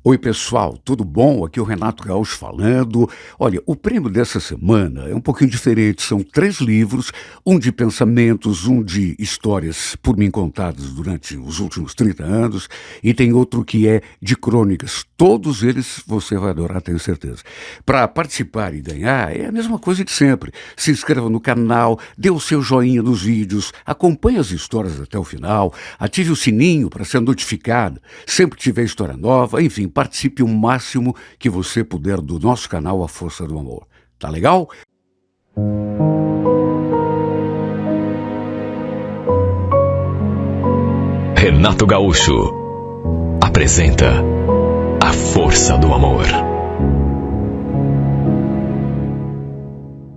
Oi, pessoal, tudo bom? Aqui é o Renato Gaúcho falando. Olha, o prêmio dessa semana é um pouquinho diferente. São 3 livros, um de pensamentos, um de histórias por mim contadas durante os últimos 30 anos, e tem outro que é de crônicas. Todos eles você vai adorar, tenho certeza. Para participar e ganhar é a mesma coisa de sempre. Se inscreva no canal, dê o seu joinha nos vídeos, acompanhe as histórias até o final, ative o sininho para ser notificado sempre que tiver história nova, enfim, participe o máximo que você puder do nosso canal A Força do Amor. Tá legal? Renato Gaúcho apresenta A Força do Amor.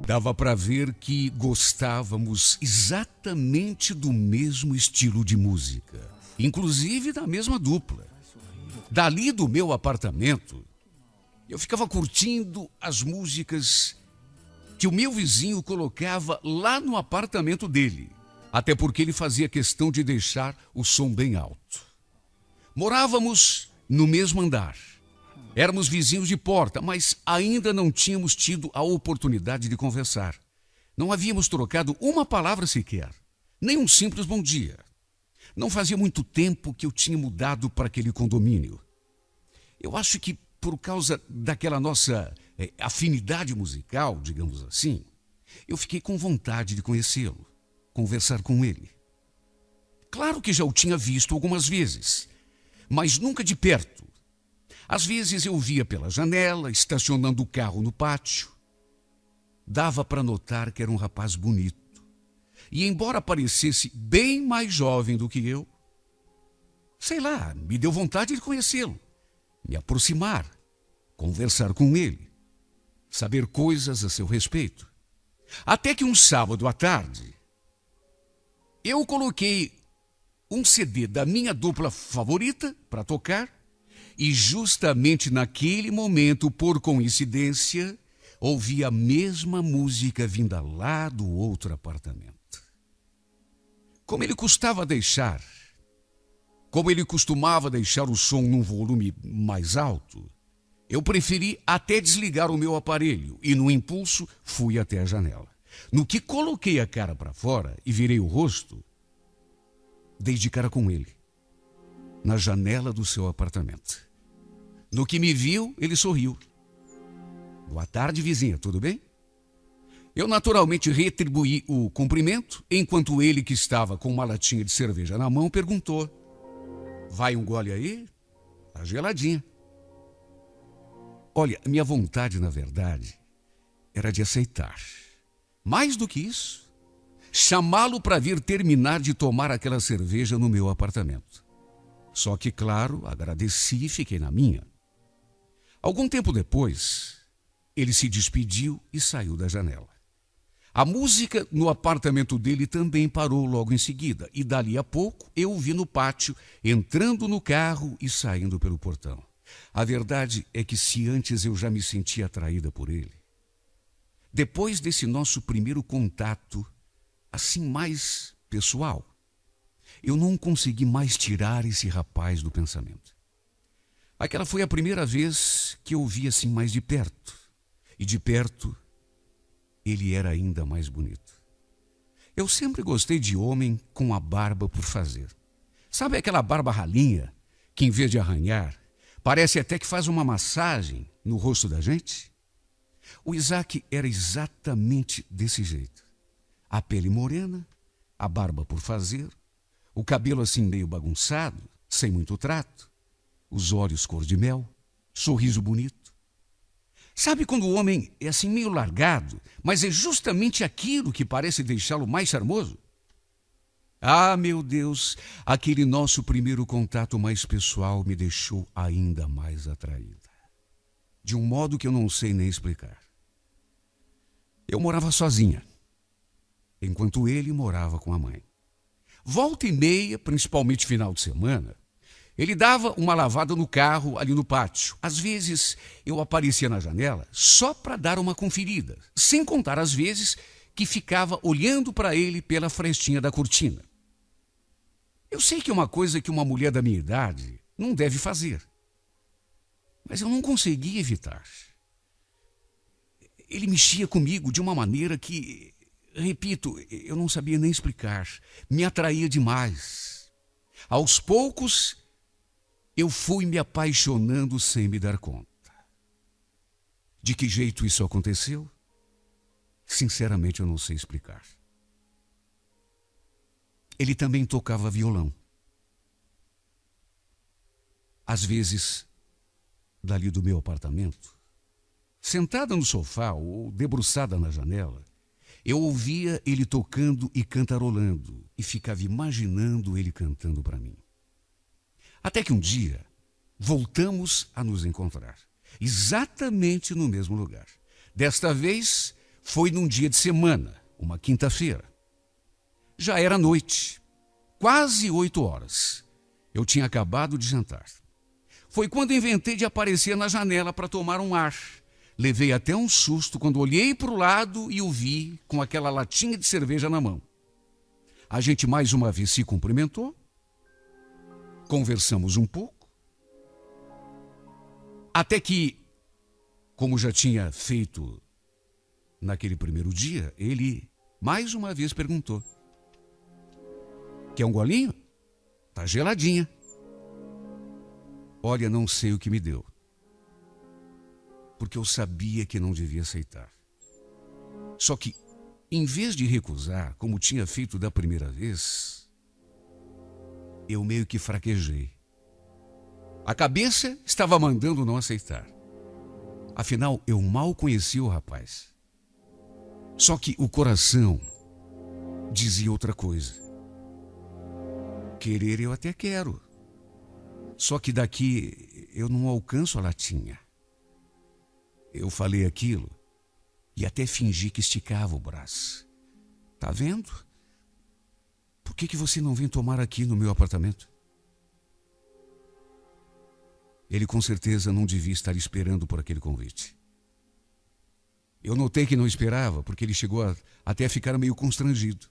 Dava para ver que gostávamos exatamente do mesmo estilo de música, inclusive da mesma dupla. Dali do meu apartamento, eu ficava curtindo as músicas que o meu vizinho colocava lá no apartamento dele, até porque ele fazia questão de deixar o som bem alto. Morávamos no mesmo andar. Éramos vizinhos de porta, mas ainda não tínhamos tido a oportunidade de conversar. Não havíamos trocado uma palavra sequer, nem um simples bom dia. Não fazia muito tempo que eu tinha mudado para aquele condomínio. Eu acho que por causa daquela nossa afinidade musical, digamos assim, eu fiquei com vontade de conhecê-lo, conversar com ele. Claro que já o tinha visto algumas vezes, mas nunca de perto. Às vezes eu via pela janela, estacionando o carro no pátio. Dava para notar que era um rapaz bonito. E embora parecesse bem mais jovem do que eu, sei lá, me deu vontade de conhecê-lo, me aproximar, conversar com ele, saber coisas a seu respeito. Até que um sábado à tarde, eu coloquei um CD da minha dupla favorita para tocar e justamente naquele momento, por coincidência, ouvi a mesma música vinda lá do outro apartamento. Como ele costumava deixar o som num volume mais alto, eu preferi até desligar o meu aparelho e, no impulso, fui até a janela. No que coloquei a cara para fora e virei o rosto, dei de cara com ele, na janela do seu apartamento. No que me viu, ele sorriu. Boa tarde, vizinha, tudo bem? Eu naturalmente retribuí o cumprimento, enquanto ele, que estava com uma latinha de cerveja na mão, perguntou: vai um gole aí? Tá geladinha. Olha, minha vontade, na verdade, era de aceitar. Mais do que isso, chamá-lo para vir terminar de tomar aquela cerveja no meu apartamento. Só que, claro, agradeci e fiquei na minha. Algum tempo depois, ele se despediu e saiu da janela. A música no apartamento dele também parou logo em seguida, e dali a pouco eu o vi no pátio, entrando no carro e saindo pelo portão. A verdade é que se antes eu já me sentia atraída por ele, depois desse nosso primeiro contato, assim mais pessoal, eu não consegui mais tirar esse rapaz do pensamento. Aquela foi a primeira vez que eu o vi assim mais de perto, e de perto ele era ainda mais bonito. Eu sempre gostei de homem com a barba por fazer. Sabe aquela barba ralinha, que em vez de arranhar, parece até que faz uma massagem no rosto da gente? O Isaac era exatamente desse jeito. A pele morena, a barba por fazer, o cabelo assim meio bagunçado, sem muito trato, os olhos cor de mel, sorriso bonito. Sabe quando o homem é assim meio largado, mas é justamente aquilo que parece deixá-lo mais charmoso? Ah, meu Deus, aquele nosso primeiro contato mais pessoal me deixou ainda mais atraída. De um modo que eu não sei nem explicar. Eu morava sozinha, enquanto ele morava com a mãe. Volta e meia, principalmente final de semana, ele dava uma lavada no carro ali no pátio. Às vezes eu aparecia na janela só para dar uma conferida, sem contar as vezes que ficava olhando para ele pela frestinha da cortina. Eu sei que é uma coisa que uma mulher da minha idade não deve fazer. Mas eu não conseguia evitar. Ele mexia comigo de uma maneira que, repito, eu não sabia nem explicar. Me atraía demais. Aos poucos, eu fui me apaixonando sem me dar conta. De que jeito isso aconteceu? Sinceramente, eu não sei explicar. Ele também tocava violão. Às vezes, dali do meu apartamento, sentada no sofá ou debruçada na janela, eu ouvia ele tocando e cantarolando e ficava imaginando ele cantando para mim. Até que um dia, voltamos a nos encontrar, exatamente no mesmo lugar. Desta vez, foi num dia de semana, uma quinta-feira. Já era noite, quase 8 horas. Eu tinha acabado de jantar. Foi quando inventei de aparecer na janela para tomar um ar. Levei até um susto quando olhei para o lado e o vi com aquela latinha de cerveja na mão. A gente mais uma vez se cumprimentou, conversamos um pouco, até que, como já tinha feito naquele primeiro dia, ele mais uma vez perguntou: quer um golinho? Tá geladinha. Olha, não sei o que me deu, porque eu sabia que não devia aceitar. Só que, em vez de recusar, como tinha feito da primeira vez, eu meio que fraquejei. A cabeça estava mandando não aceitar. Afinal, eu mal conhecia o rapaz. Só que o coração dizia outra coisa. Querer eu até quero. Só que daqui eu não alcanço a latinha. Eu falei aquilo e até fingi que esticava o braço. Tá vendo? Por que você não vem tomar aqui no meu apartamento? Ele com certeza não devia estar esperando por aquele convite. Eu notei que não esperava, porque ele chegou até a ficar meio constrangido.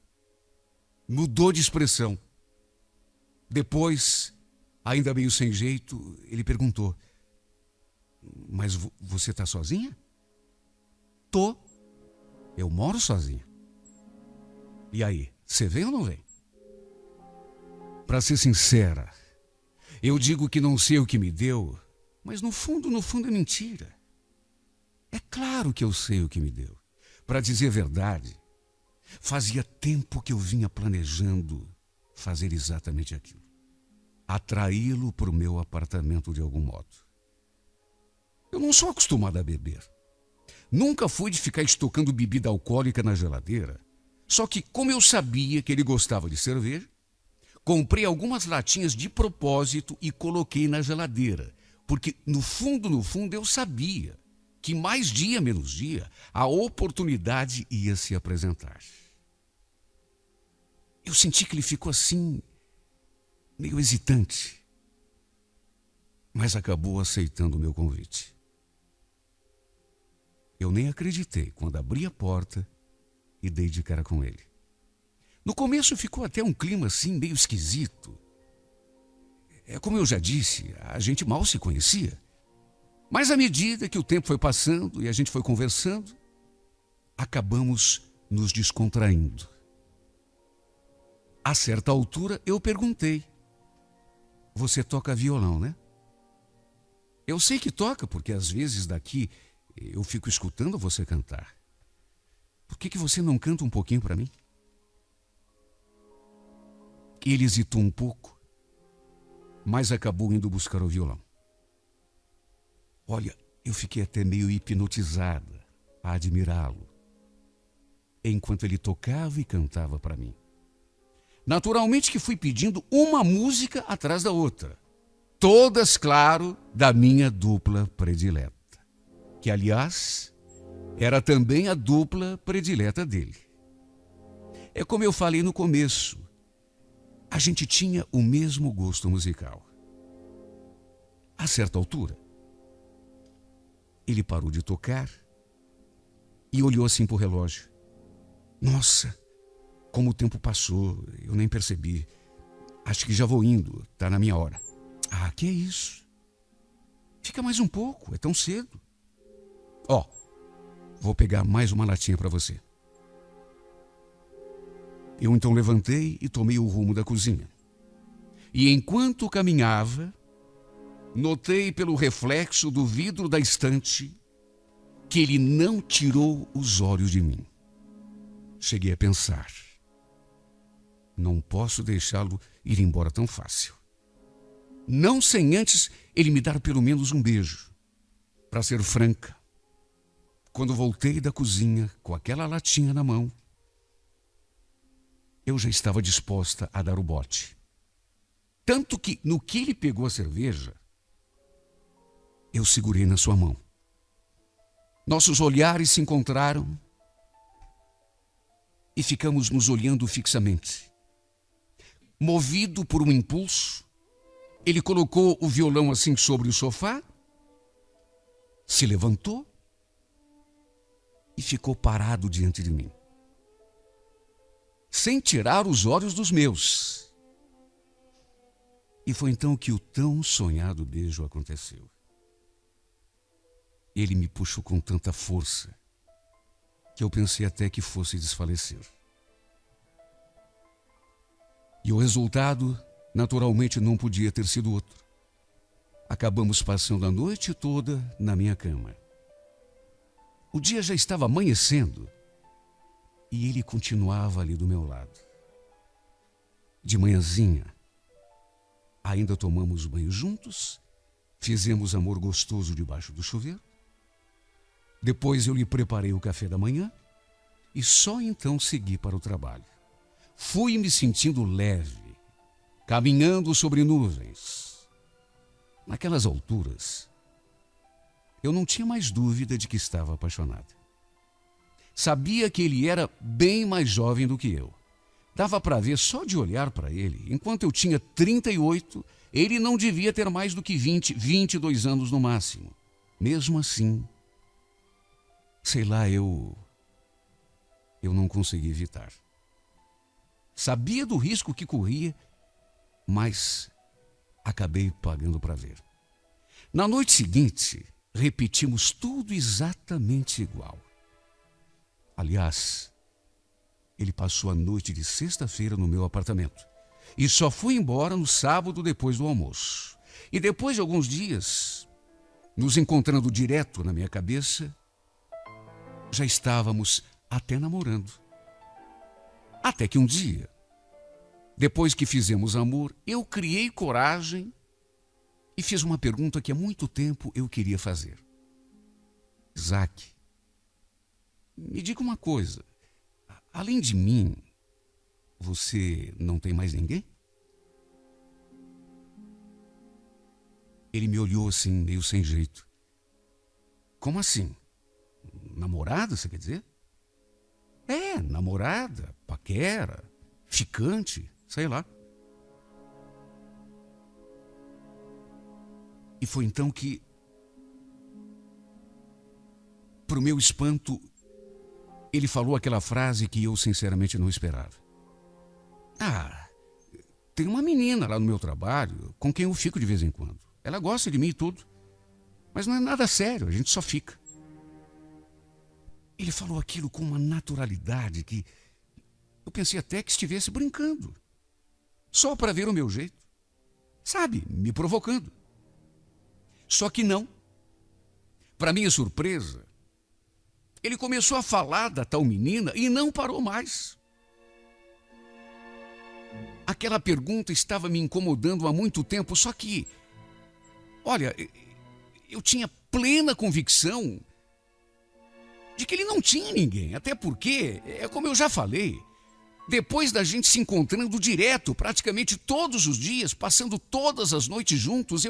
Mudou de expressão. Depois, ainda meio sem jeito, ele perguntou: mas você está sozinha? Tô. Eu moro sozinha. E aí, você vem ou não vem? Para ser sincera, eu digo que não sei o que me deu, mas no fundo é mentira. É claro que eu sei o que me deu. Para dizer a verdade, fazia tempo que eu vinha planejando fazer exatamente aquilo. Atraí-lo para o meu apartamento de algum modo. Eu não sou acostumado a beber. Nunca fui de ficar estocando bebida alcoólica na geladeira. Só que, como eu sabia que ele gostava de cerveja, comprei algumas latinhas de propósito e coloquei na geladeira. Porque, no fundo, eu sabia que mais dia, menos dia, a oportunidade ia se apresentar. Eu senti que ele ficou assim, meio hesitante, mas acabou aceitando o meu convite. Eu nem acreditei quando abri a porta e dei de cara com ele. No começo ficou até um clima assim meio esquisito. Como eu já disse, a gente mal se conhecia. Mas à medida que o tempo foi passando e a gente foi conversando, acabamos nos descontraindo. A certa altura eu perguntei: você toca violão, né? Eu sei que toca, porque às vezes daqui eu fico escutando você cantar. Por que você não canta um pouquinho para mim? Ele hesitou um pouco, mas acabou indo buscar o violão. Olha, eu fiquei até meio hipnotizada a admirá-lo, enquanto ele tocava e cantava para mim. Naturalmente que fui pedindo uma música atrás da outra. Todas, claro, da minha dupla predileta. Que, aliás, era também a dupla predileta dele. É como eu falei no começo. A gente tinha o mesmo gosto musical. A certa altura, ele parou de tocar e olhou assim para o relógio. Nossa, como o tempo passou, eu nem percebi. Acho que já vou indo, tá na minha hora. Ah, que é isso? Fica mais um pouco, é tão cedo. Ó, vou pegar mais uma latinha para você. Eu então levantei e tomei o rumo da cozinha. E enquanto caminhava, notei pelo reflexo do vidro da estante que ele não tirou os olhos de mim. Cheguei a pensar, não posso deixá-lo ir embora tão fácil. Não sem antes ele me dar pelo menos um beijo. Para ser franca, quando voltei da cozinha com aquela latinha na mão, eu já estava disposta a dar o bote. Tanto que, no que ele pegou a cerveja, eu segurei na sua mão. Nossos olhares se encontraram e ficamos nos olhando fixamente. Movido por um impulso, ele colocou o violão assim sobre o sofá, se levantou e ficou parado diante de mim, sem tirar os olhos dos meus. E foi então que o tão sonhado beijo aconteceu. Ele me puxou com tanta força que eu pensei até que fosse desfalecer. E o resultado, naturalmente, não podia ter sido outro. Acabamos passando a noite toda na minha cama. O dia já estava amanhecendo e ele continuava ali do meu lado. De manhãzinha, ainda tomamos banho juntos, fizemos amor gostoso debaixo do chuveiro. Depois eu lhe preparei o café da manhã e só então segui para o trabalho. Fui me sentindo leve, caminhando sobre nuvens. Naquelas alturas, eu não tinha mais dúvida de que estava apaixonada. Sabia que ele era bem mais jovem do que eu. Dava para ver só de olhar para ele. Enquanto eu tinha 38, ele não devia ter mais do que 22 anos no máximo. Mesmo assim, sei lá, eu não consegui evitar. Sabia do risco que corria, mas acabei pagando para ver. Na noite seguinte, repetimos tudo exatamente igual. Aliás, ele passou a noite de sexta-feira no meu apartamento e só foi embora no sábado depois do almoço. E depois de alguns dias, nos encontrando direto na minha cabeça, já estávamos até namorando. Até que um dia, depois que fizemos amor, eu criei coragem e fiz uma pergunta que há muito tempo eu queria fazer. Isaac, me diga uma coisa. Além de mim, você não tem mais ninguém? Ele me olhou assim, meio sem jeito. Como assim? Namorada, você quer dizer? É, namorada, paquera, ficante, sei lá. E foi então que, para o meu espanto, ele falou aquela frase que eu sinceramente não esperava. Ah, tem uma menina lá no meu trabalho com quem eu fico de vez em quando. Ela gosta de mim e tudo, mas não é nada sério, a gente só fica. Ele falou aquilo com uma naturalidade que eu pensei até que estivesse brincando. Só para ver o meu jeito. Sabe, me provocando. Só que não. Para minha surpresa, ele começou a falar da tal menina e não parou mais. Aquela pergunta estava me incomodando há muito tempo, só que, olha, eu tinha plena convicção de que ele não tinha ninguém, até porque, como eu já falei, depois da gente se encontrando direto, praticamente todos os dias, passando todas as noites juntos,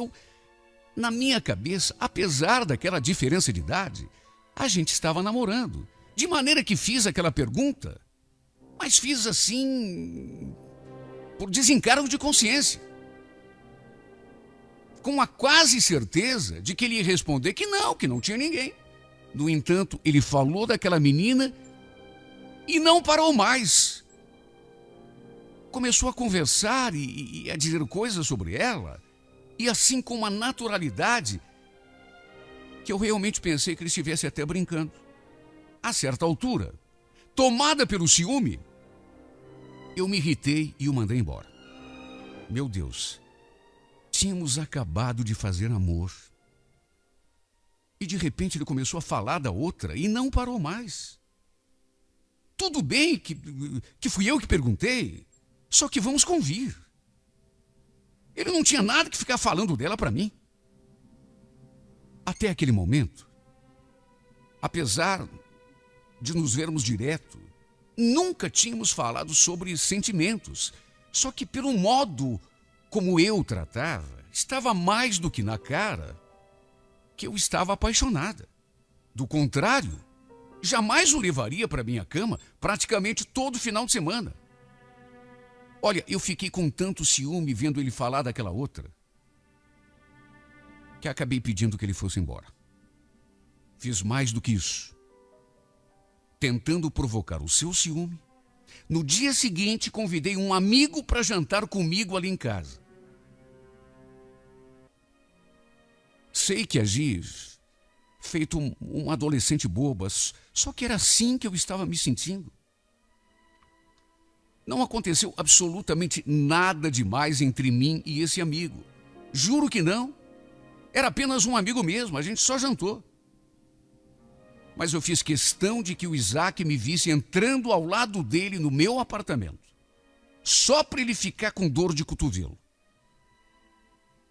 na minha cabeça, apesar daquela diferença de idade, a gente estava namorando. De maneira que fiz aquela pergunta, mas fiz assim, por desencargo de consciência. Com a quase certeza de que ele ia responder que não tinha ninguém. No entanto, ele falou daquela menina e não parou mais. Começou a conversar e a dizer coisas sobre ela, e assim com uma naturalidade que eu realmente pensei que ele estivesse até brincando. A certa altura, tomada pelo ciúme, eu me irritei e o mandei embora. Meu Deus, tínhamos acabado de fazer amor. E de repente ele começou a falar da outra e não parou mais. Tudo bem que fui eu que perguntei, só que vamos convir. Ele não tinha nada que ficar falando dela para mim. Até aquele momento, apesar de nos vermos direto, nunca tínhamos falado sobre sentimentos. Só que pelo modo como eu tratava, estava mais do que na cara que eu estava apaixonada. Do contrário, jamais o levaria para minha cama praticamente todo final de semana. Olha, eu fiquei com tanto ciúme vendo ele falar daquela outra, que acabei pedindo que ele fosse embora. Fiz mais do que isso. Tentando provocar o seu ciúme, no dia seguinte convidei um amigo para jantar comigo ali em casa. Sei que agi feito um adolescente boba, só que era assim que eu estava me sentindo. Não aconteceu absolutamente nada demais entre mim e esse amigo. Juro que não. Era apenas um amigo mesmo, a gente só jantou. Mas eu fiz questão de que o Isaac me visse entrando ao lado dele no meu apartamento, só para ele ficar com dor de cotovelo.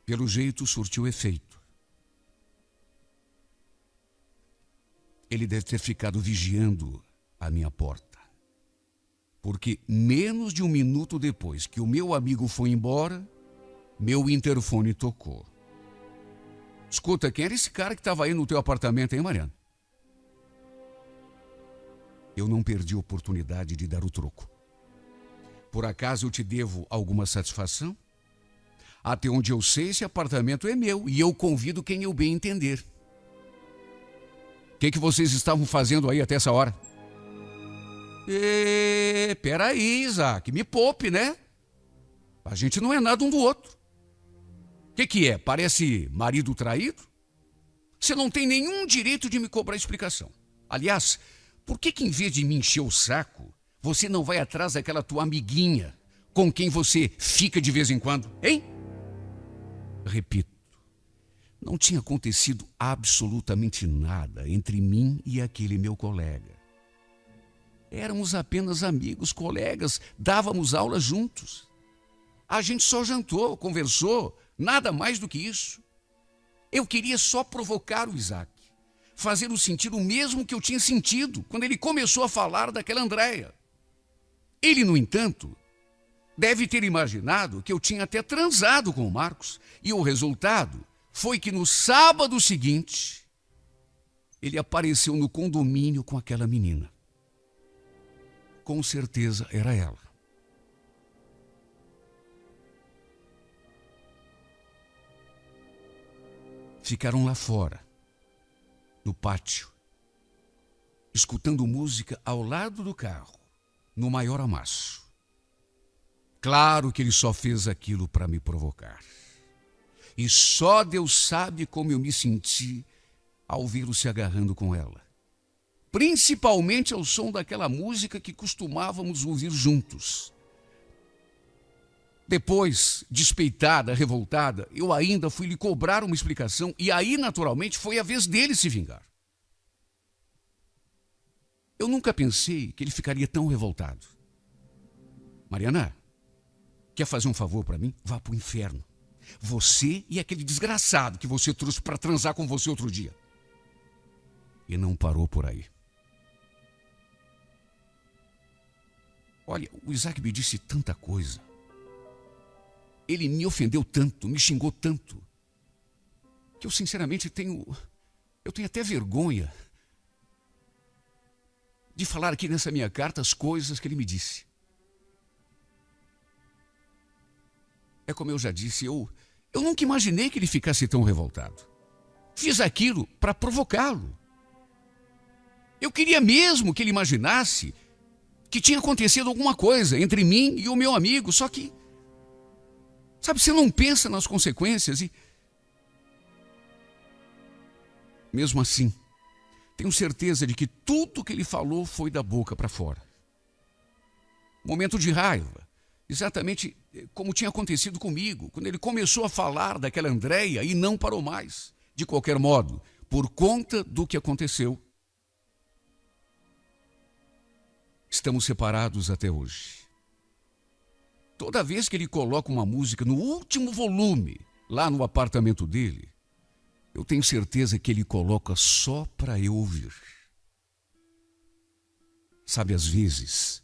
Pelo jeito, surtiu efeito. Ele deve ter ficado vigiando a minha porta, porque menos de um minuto depois que o meu amigo foi embora, meu interfone tocou. Escuta, quem era esse cara que estava aí no teu apartamento, hein, Mariana? Eu não perdi a oportunidade de dar o troco. Por acaso eu te devo alguma satisfação? Até onde eu sei, esse apartamento é meu e eu convido quem eu bem entender. O que vocês estavam fazendo aí até essa hora? Peraí, Isaac, me poupe, né? A gente não é nada um do outro. O que é? Parece marido traído? Você não tem nenhum direito de me cobrar explicação. Aliás, por que em vez de me encher o saco, você não vai atrás daquela tua amiguinha com quem você fica de vez em quando, hein? Repito, não tinha acontecido absolutamente nada entre mim e aquele meu colega. Éramos apenas amigos, colegas, dávamos aula juntos. A gente só jantou, conversou, nada mais do que isso. Eu queria só provocar o Isaac, fazer-o sentir o mesmo que eu tinha sentido quando ele começou a falar daquela Andréia. Ele, no entanto, deve ter imaginado que eu tinha até transado com o Marcos, e o resultado foi que no sábado seguinte, ele apareceu no condomínio com aquela menina. Com certeza era ela. Ficaram lá fora, no pátio, escutando música ao lado do carro, no maior amasso. Claro que ele só fez aquilo para me provocar. E só Deus sabe como eu me senti ao vê-lo se agarrando com ela. Principalmente ao som daquela música que costumávamos ouvir juntos. Depois, despeitada, revoltada, eu ainda fui lhe cobrar uma explicação e aí, naturalmente, foi a vez dele se vingar. Eu nunca pensei que ele ficaria tão revoltado. Mariana, quer fazer um favor para mim? Vá pro inferno. Você e aquele desgraçado que você trouxe para transar com você outro dia. E não parou por aí. Olha, o Isaac me disse tanta coisa. Ele me ofendeu tanto, me xingou tanto, que eu sinceramente tenho até vergonha de falar aqui nessa minha carta as coisas que ele me disse. É como eu já disse, eu nunca imaginei que ele ficasse tão revoltado. Fiz aquilo para provocá-lo. Eu queria mesmo que ele imaginasse que tinha acontecido alguma coisa entre mim e o meu amigo, só que, sabe, você não pensa nas consequências Mesmo assim, tenho certeza de que tudo que ele falou foi da boca para fora. Momento de raiva, exatamente como tinha acontecido comigo, quando ele começou a falar daquela Andréia e não parou mais. De qualquer modo, por conta do que aconteceu, estamos separados até hoje. Toda vez que ele coloca uma música no último volume, lá no apartamento dele, eu tenho certeza que ele coloca só para eu ouvir. Sabe, às vezes,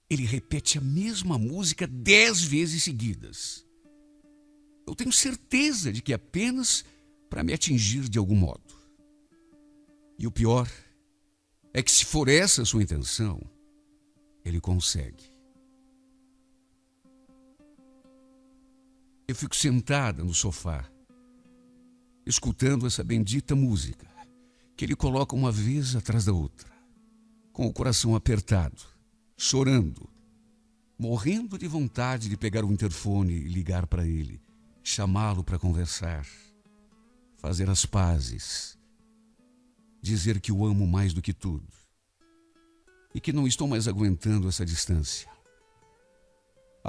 ele repete a mesma música 10 vezes seguidas. Eu tenho certeza de que é apenas para me atingir de algum modo. E o pior é que, se for essa a sua intenção, ele consegue. Eu fico sentada no sofá, escutando essa bendita música que ele coloca uma vez atrás da outra, com o coração apertado, chorando, morrendo de vontade de pegar o interfone e ligar para ele, chamá-lo para conversar, fazer as pazes, dizer que o amo mais do que tudo e que não estou mais aguentando essa distância.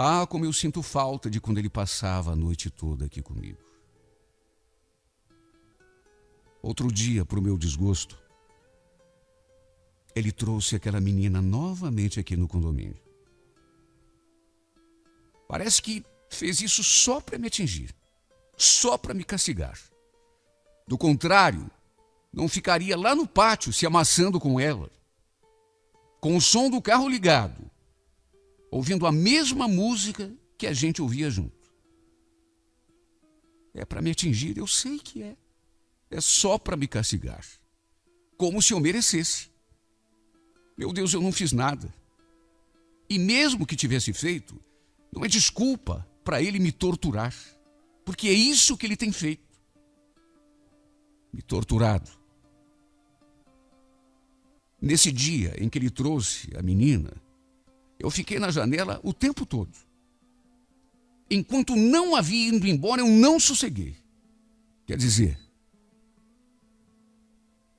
Ah, como eu sinto falta de quando ele passava a noite toda aqui comigo. Outro dia, para o meu desgosto, ele trouxe aquela menina novamente aqui no condomínio. Parece que fez isso só para me atingir, só para me castigar. Do contrário, não ficaria lá no pátio se amassando com ela, com o som do carro ligado, ouvindo a mesma música que a gente ouvia junto. É para me atingir, eu sei que é. É só para me castigar, como se eu merecesse. Meu Deus, eu não fiz nada. E mesmo que tivesse feito, não é desculpa para ele me torturar, porque é isso que ele tem feito. Me torturado. Nesse dia em que ele trouxe a menina, eu fiquei na janela o tempo todo. Enquanto não havia ido embora, eu não sosseguei. Quer dizer,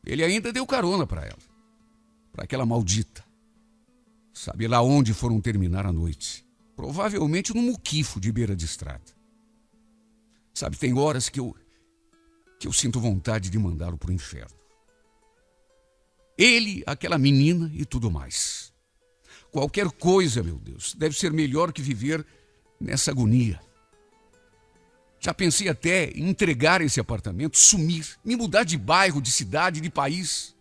ele ainda deu carona para ela, para aquela maldita. Sabe lá onde foram terminar a noite? Provavelmente num muquifo de beira de estrada. Sabe, tem horas que eu sinto vontade de mandá-lo para o inferno. Ele, aquela menina e tudo mais. Qualquer coisa, meu Deus, deve ser melhor que viver nessa agonia. Já pensei até em entregar esse apartamento, sumir, me mudar de bairro, de cidade, de país.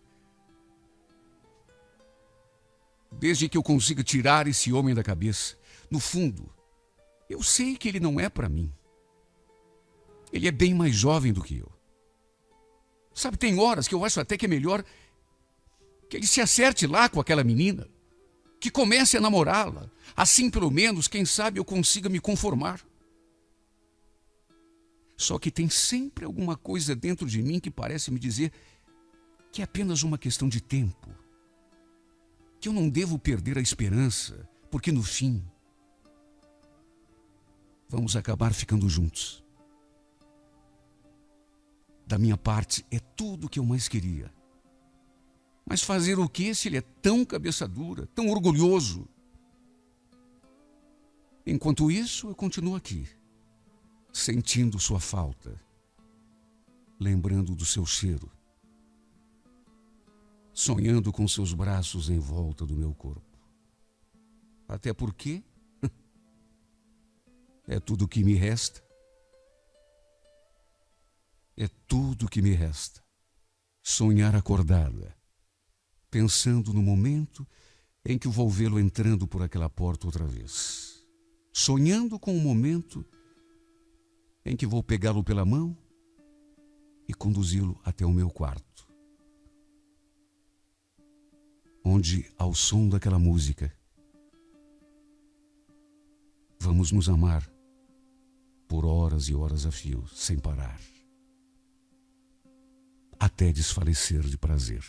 Desde que eu consiga tirar esse homem da cabeça. No fundo, eu sei que ele não é para mim. Ele é bem mais jovem do que eu. Sabe, tem horas que eu acho até que é melhor que ele se acerte lá com aquela menina, que comece a namorá-la. Assim, pelo menos, quem sabe eu consiga me conformar. Só que tem sempre alguma coisa dentro de mim que parece me dizer que é apenas uma questão de tempo. Que eu não devo perder a esperança, porque no fim vamos acabar ficando juntos. Da minha parte, é tudo o que eu mais queria. Mas fazer o quê se ele é tão cabeça dura, tão orgulhoso? Enquanto isso, eu continuo aqui, sentindo sua falta, lembrando do seu cheiro, sonhando com seus braços em volta do meu corpo. Até porque é tudo o que me resta. É tudo o que me resta. Sonhar acordada, pensando no momento em que vou vê-lo entrando por aquela porta outra vez. Sonhando com o momento em que vou pegá-lo pela mão e conduzi-lo até o meu quarto, onde, ao som daquela música, vamos nos amar por horas e horas a fio, sem parar, até desfalecer de prazer.